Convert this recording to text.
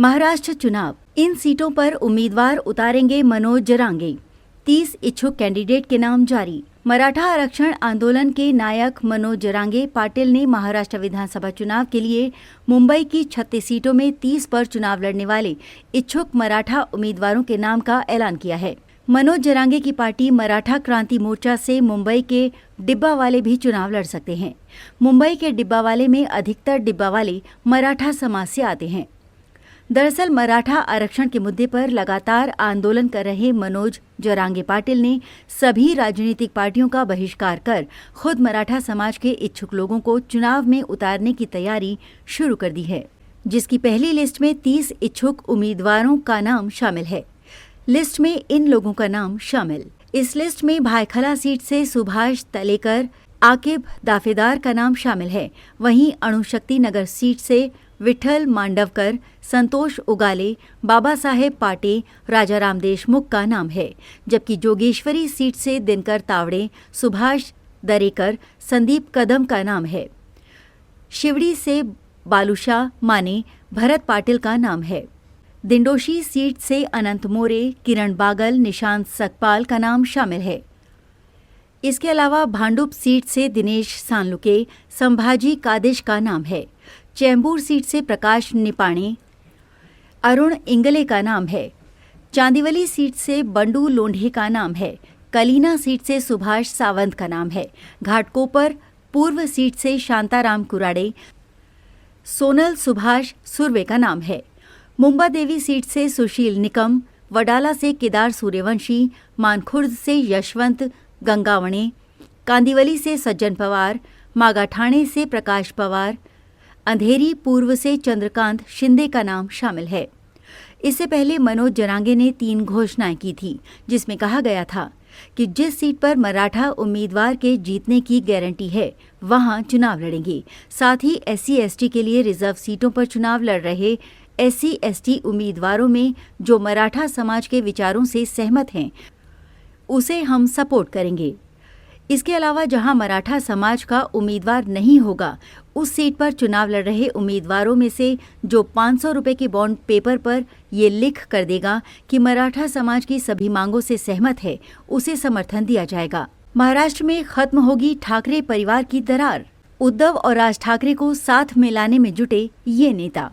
महाराष्ट्र चुनाव, इन सीटों पर उम्मीदवार उतारेंगे मनोज जरांगे। 30 इच्छुक कैंडिडेट के नाम जारी। मराठा आरक्षण आंदोलन के नायक मनोज जरांगे पाटिल ने महाराष्ट्र विधानसभा चुनाव के लिए मुंबई की 36 सीटों में 30 पर चुनाव लड़ने वाले इच्छुक मराठा उम्मीदवारों के नाम का ऐलान किया है। मनोज जरांगे की पार्टी मराठा क्रांति मोर्चा से मुंबई के डिब्बावाले भी चुनाव लड़ सकते हैं। मुंबई के डिब्बावाले में अधिकतर डिब्बावाले मराठा समाज से आते हैं। दरअसल मराठा आरक्षण के मुद्दे पर लगातार आंदोलन कर रहे मनोज जरांगे पाटिल ने सभी राजनीतिक पार्टियों का बहिष्कार कर खुद मराठा समाज के इच्छुक लोगों को चुनाव में उतारने की तैयारी शुरू कर दी है, जिसकी पहली लिस्ट में 30 इच्छुक उम्मीदवारों का नाम शामिल है। लिस्ट में इन लोगों का नाम शामिल। इस लिस्ट में भायखला सीट से सुभाष तलेकर, आकिब दाफेदार का नाम शामिल है। वहीं अणुशक्ति नगर सीट से विठल मांडवकर, संतोष उगाले, बाबा साहेब पाटे, राजाराम देशमुख का नाम है। जबकि जोगेश्वरी सीट से दिनकर तावड़े, सुभाष दरेकर, संदीप कदम का नाम है। शिवड़ी से बालूशाह माने, भरत पाटिल का नाम है। दिंडोशी सीट से अनंत मोरे, किरण बागल, निशांत सकपाल का नाम शामिल है। इसके अलावा भांडुप सीट से दिनेश सांलुके, संभाजी कादिश का नाम है। चैम्बूर सीट से प्रकाश निपाणे, अरुण इंगले का नाम है। चांदीवली सीट से बंडू लोंढे का नाम है। कलीना सीट से सुभाष सावंत का नाम है। घाटकोपर पूर्व सीट से शांताराम कुराड़े, सोनल सुभाष सुरवे का नाम है। मुंबा देवी सीट से सुशील निकम, वडाला से केदार सूर्यवंशी, मानखुर्द से यशवंत गंगावणे, कांदिवली से सज्जन पवार, मागाठाणे से प्रकाश पवार, अंधेरी पूर्व से चंद्रकांत शिंदे का नाम शामिल है। इससे पहले मनोज जरांगे ने 3 घोषणाएं की थी, जिसमें कहा गया था कि जिस सीट पर मराठा उम्मीदवार के जीतने की गारंटी है वहां चुनाव लड़ेंगे। साथ ही SC/ST के लिए रिजर्व सीटों पर चुनाव लड़ रहे SC/ST उम्मीदवारों में जो मराठा समाज के विचारों से सहमत हैं उसे हम सपोर्ट करेंगे। इसके अलावा जहां मराठा समाज का उम्मीदवार नहीं होगा उस सीट पर चुनाव लड़ रहे उम्मीदवारों में से जो 500 रुपए के बॉन्ड पेपर पर ये लिख कर देगा कि मराठा समाज की सभी मांगों से सहमत है, उसे समर्थन दिया जाएगा। महाराष्ट्र में खत्म होगी ठाकरे परिवार की दरार। उद्धव और राज ठाकरे को साथ में लाने में जुटे ये नेता।